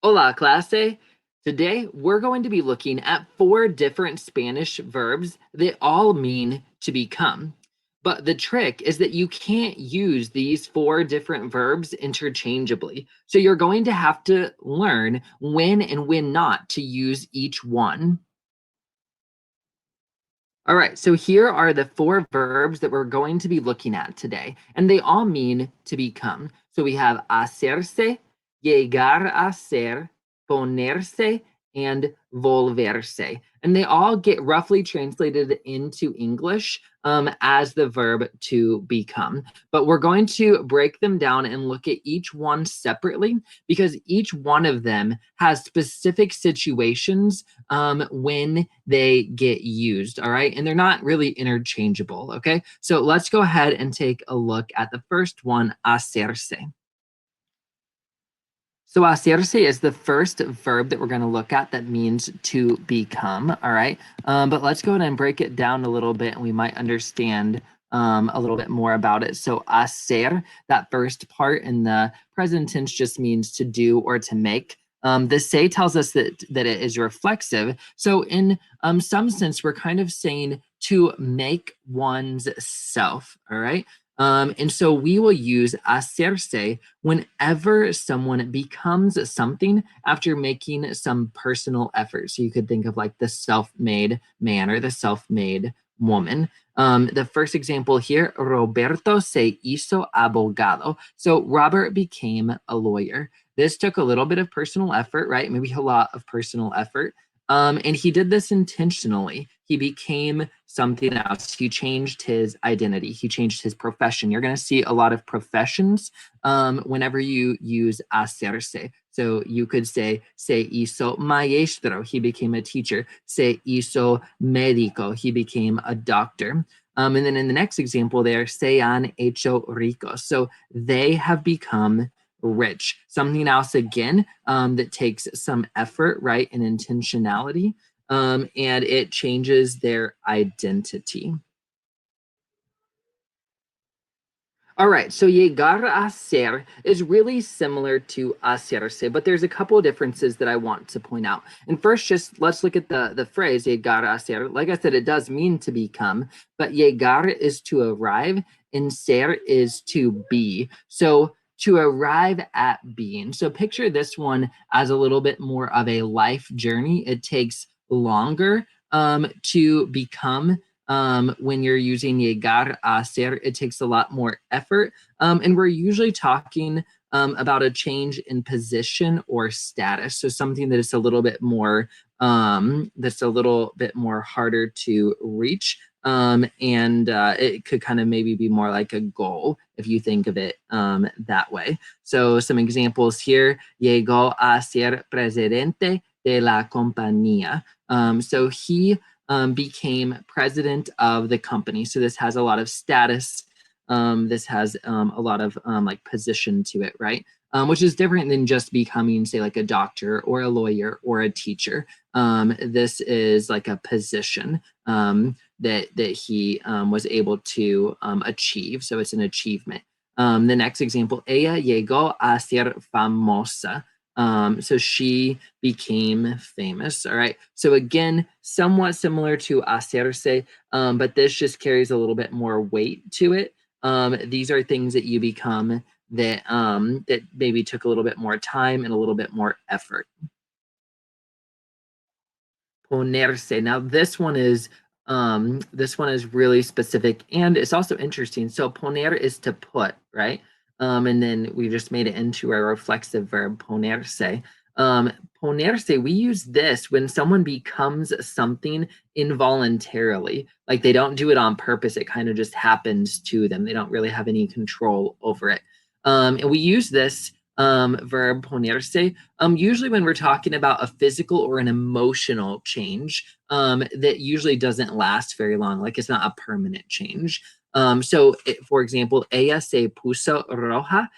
Hola, clase. Today, we're going to be looking at 4 different Spanish verbs that all mean to become. But the trick is that you can't use these 4 different verbs interchangeably. So you're going to have to learn when and when not to use each one. All right, so here are the 4 verbs that we're going to be looking at today, and they all mean to become. So we have hacerse, llegar a ser, ponerse, and volverse. And they all get roughly translated into English as the verb to become. But we're going to break them down and look at each one separately because each one of them has specific situations when they get used, all right? And they're not really interchangeable, okay? So let's go ahead and take a look at the first one, hacerse. So hacerse is the first verb that we're going to look at that means to become, all right? But let's go ahead and break it down a little bit and we might understand a little bit more about it. So hacer, that first part in the present tense just means to do or to make. The se tells us that it is reflexive. So in some sense, we're kind of saying to make one's self, all right? And so we will use hacerse whenever someone becomes something after making some personal effort. So you could think of like the self-made man or the self-made woman. The first example here, Roberto se hizo abogado. So Robert became a lawyer. This took a little bit of personal effort, right? Maybe a lot of personal effort. And he did this intentionally. He became something else. He changed his identity. He changed his profession. You're going to see a lot of professions whenever you use hacerse. So you could say, se hizo maestro. He became a teacher. Se hizo médico. He became a doctor. And then in the next example there, se han hecho ricos. So they have become rich. Something else again that takes some effort, right, and intentionality, and it changes their identity. All right, so llegar a ser is really similar to hacerse, but there's a couple of differences that I want to point out. And first, just let's look at the phrase llegar a ser. Like I said, it does mean to become, but llegar is to arrive and ser is to be. So to arrive at being. So picture this one as a little bit more of a life journey. It takes longer to become when you're using llegar a ser, it takes a lot more effort. And we're usually talking about a change in position or status. So something that is a little bit more, that's a little bit more harder to reach. And it could kind of maybe be more like a goal if you think of it that way. So some examples here, llegó a ser presidente de la compañía. So he became president of the company. So this has a lot of status. This has a lot of like position to it, right? Which is different than just becoming, say, like a doctor or a lawyer or a teacher. This is like a position that he was able to achieve. So it's an achievement. The next example, ella llegó a ser famosa. So she became famous. All right. So again, somewhat similar to hacerse, but this just carries a little bit more weight to it. These are things that you become that that maybe took a little bit more time and a little bit more effort. Ponerse. Now this one is really specific and it's also interesting. So poner is to put, right? And then we just made it into a reflexive verb, ponerse. Ponerse, we use this when someone becomes something involuntarily. Like they don't do it on purpose. It kind of just happens to them. They don't really have any control over it. And we use this verb ponerse usually when we're talking about a physical or an emotional change that usually doesn't last very long, like it's not a permanent change. For example, ella se puso roja.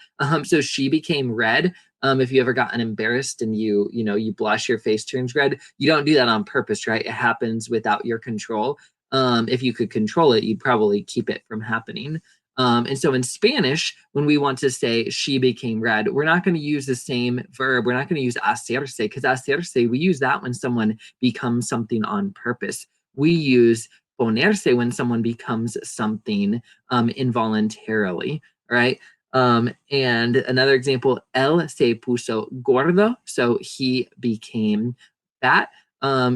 So she became red. If you ever gotten embarrassed and you blush, your face turns red. You don't do that on purpose, right? It happens without your control. If you could control it, you'd probably keep it from happening. And so in Spanish, when we want to say she became red, we're not going to use the same verb. We're not going to use hacerse, because hacerse, we use that when someone becomes something on purpose. We use ponerse when someone becomes something involuntarily, right? And another example, él se puso gordo, so he became fat.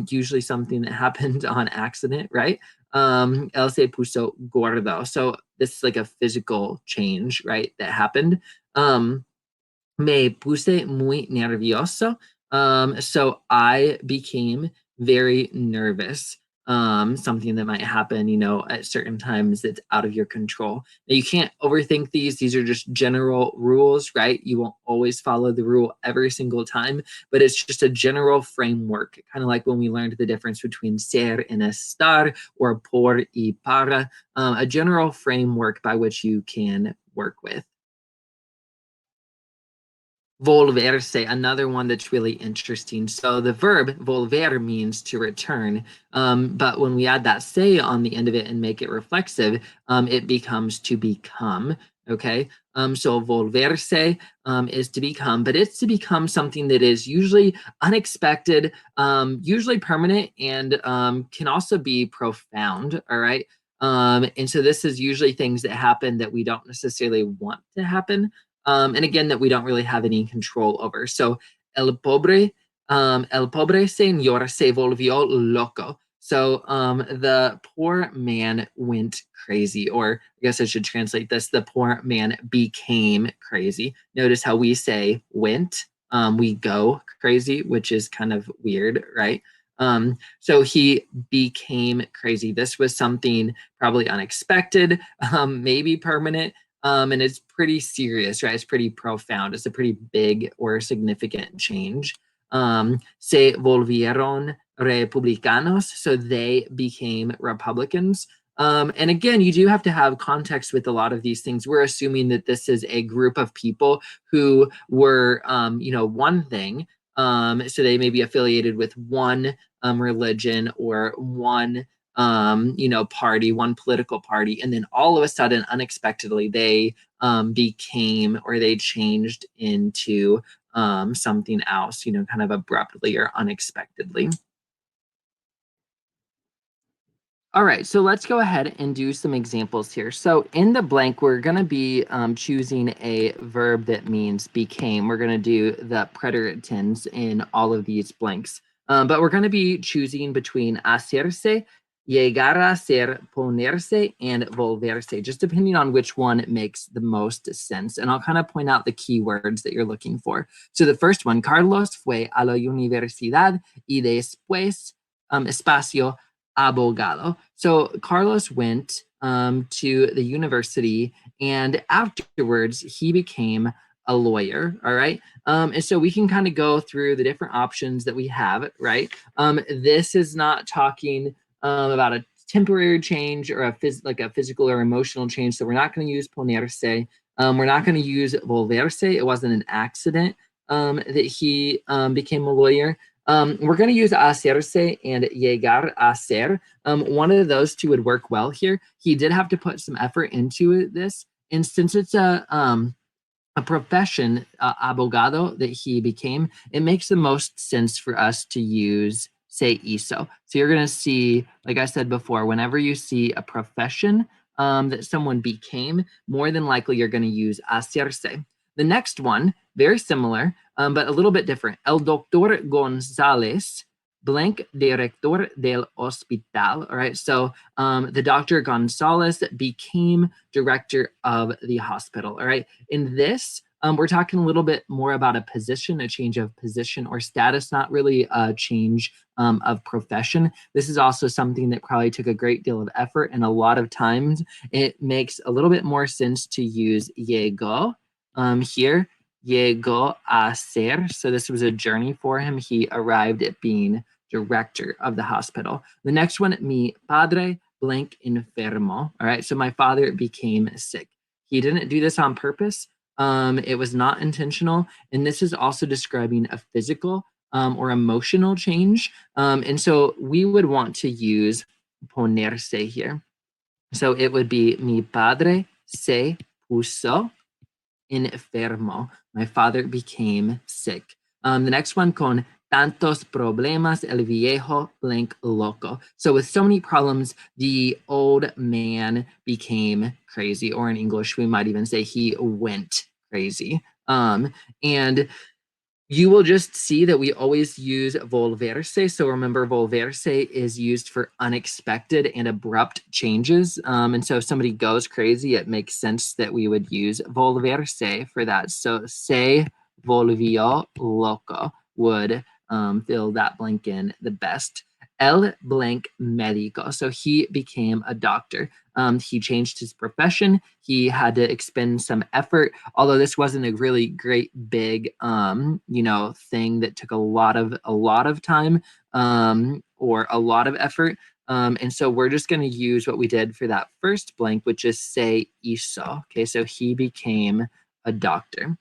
Usually something that happened on accident, right? Él se puso gordo. So this is like a physical change, right, that happened. Me puse muy nervioso. So I became very nervous. Something that might happen, at certain times that's out of your control. Now, you can't overthink these. These are just general rules, right? You won't always follow the rule every single time, but it's just a general framework, kind of like when we learned the difference between ser and estar, or por y para, a general framework by which you can work with. Volverse, another one that's really interesting. So the verb volver means to return, but when we add that se on the end of it and make it reflexive, it becomes to become. Okay, so volverse is to become, but it's to become something that is usually unexpected, usually permanent, and can also be profound. All right. And so this is usually things that happen that we don't necessarily want to happen, and again, that we don't really have any control over. So el pobre señor se volvió loco. So the poor man went crazy, or I guess I should translate this: the poor man became crazy. Notice how we say went, we go crazy, which is kind of weird, right? So he became crazy. This was something probably unexpected, maybe permanent, and it's pretty serious, right? It's pretty profound. It's a pretty big or significant change. Se volvieron republicanos, so they became Republicans. And again, you do have to have context with a lot of these things. We're assuming that this is a group of people who were, one thing. So they may be affiliated with one religion or one party, one political party, and then all of a sudden, unexpectedly, they became, or they changed into something else, kind of abruptly or unexpectedly. All right, so let's go ahead and do some examples here. So in the blank, we're going to be choosing a verb that means became. We're going to do the preterite tense in all of these blanks. But we're going to be choosing between hacerse, llegar a ser, ponerse, and volverse, just depending on which one makes the most sense. And I'll kind of point out the key words that you're looking for. So the first one, Carlos fue a la universidad y después, espacio, abogado. So Carlos went to the university, and afterwards he became a lawyer. All right. And so we can kind of go through the different options that we have, right? This is not talking about a temporary change or like a physical or emotional change. So we're not going to use ponerse. We're not going to use volverse. It wasn't an accident that he became a lawyer. We're going to use hacerse and llegar a ser. One of those two would work well here. He did have to put some effort into this. And since it's a profession, abogado, that he became, it makes the most sense for us to use se hizo. So you're going to see, like I said before, whenever you see a profession that someone became, more than likely you're going to use hacerse. The next one, very similar, but a little bit different. El doctor González, blank director del hospital. All right, so the Dr. Gonzalez became director of the hospital. All right, in this, we're talking a little bit more about a position, a change of position or status, not really a change of profession. This is also something that probably took a great deal of effort, and a lot of times it makes a little bit more sense to use llegó here. Llegó a ser. So this was a journey for him. He arrived at being director of the hospital. The next one, mi padre blank enfermo. All right, so my father became sick. He didn't do this on purpose. It was not intentional. And this is also describing a physical or emotional change. And so we would want to use ponerse here. So it would be mi padre se puso enfermo. My father became sick. The next one, con tantos problemas, el viejo blank loco. So with so many problems, the old man became crazy, or in English, we might even say he went crazy. And you will just see that we always use volverse. So remember, volverse is used for unexpected and abrupt changes. And so if somebody goes crazy, it makes sense that we would use volverse for that. So se volvió loco would fill that blank in the best. El blank médico. So he became a doctor. He changed his profession. He had to expend some effort, although this wasn't a really great big thing that took a lot of time or a lot of effort. And so we're just going to use what we did for that first blank, which is se hizo. Okay, so he became a doctor.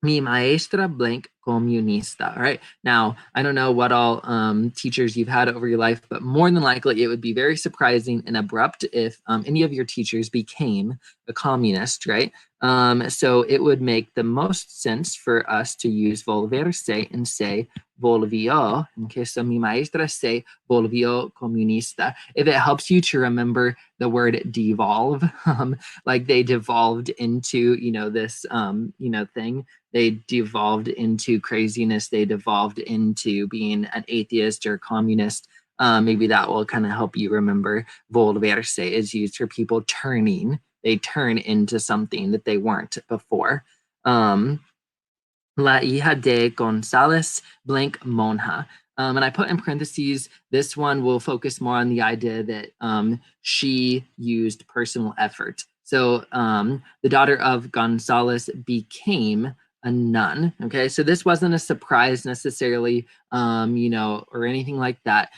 Mi maestra blank comunista. All right. Now, I don't know what all teachers you've had over your life, but more than likely it would be very surprising and abrupt if any of your teachers became a communist, right? So it would make the most sense for us to use volverse and say volvió. Okay, so mi maestra se volvió comunista. If it helps you to remember the word devolve, like they devolved into, this, thing. They devolved into craziness. They devolved into being an atheist or communist. Maybe that will kind of help you remember volverse is used for people turning. They turn into something that they weren't before. La hija de González blank monja. And I put in parentheses, this one will focus more on the idea that she used personal effort. So the daughter of González became a nun. Okay, so this wasn't a surprise necessarily, or anything like that.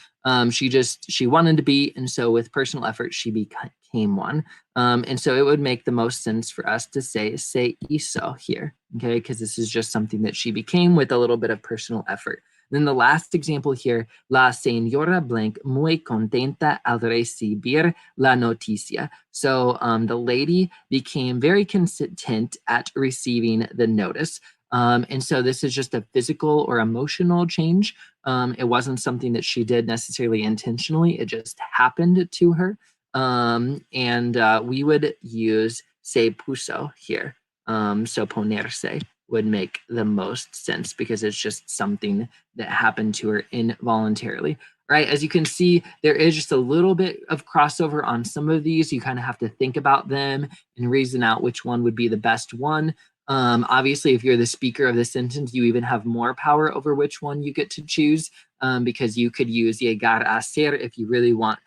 She wanted to be, and so with personal effort, she became one. And so it would make the most sense for us to say se hizo here, okay, because this is just something that she became with a little bit of personal effort. Then the last example here, la señora blank muy contenta al recibir la noticia. So the lady became very content at receiving the notice. And so this is just a physical or emotional change. It wasn't something that she did necessarily intentionally. It just happened to her. And we would use se puso here. So ponerse would make the most sense because it's just something that happened to her involuntarily. Right, as you can see, there is just a little bit of crossover on some of these. You kind of have to think about them and reason out which one would be the best one. Obviously, if you're the speaker of the sentence, you even have more power over which one you get to choose because you could use llegar a ser if you really want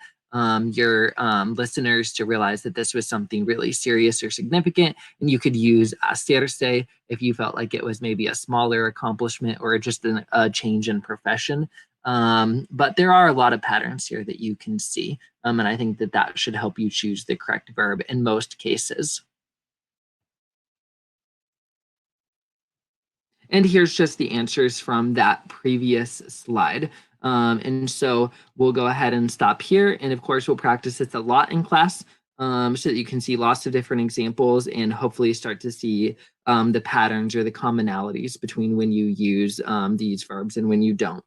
your listeners to realize that this was something really serious or significant, and you could use hacerse if you felt like it was maybe a smaller accomplishment or just a change in profession. But there are a lot of patterns here that you can see, and I think that that should help you choose the correct verb in most cases. And here's just the answers from that previous slide. And so we'll go ahead and stop here. And of course, we'll practice this a lot in class so that you can see lots of different examples and hopefully start to see the patterns or the commonalities between when you use these verbs and when you don't.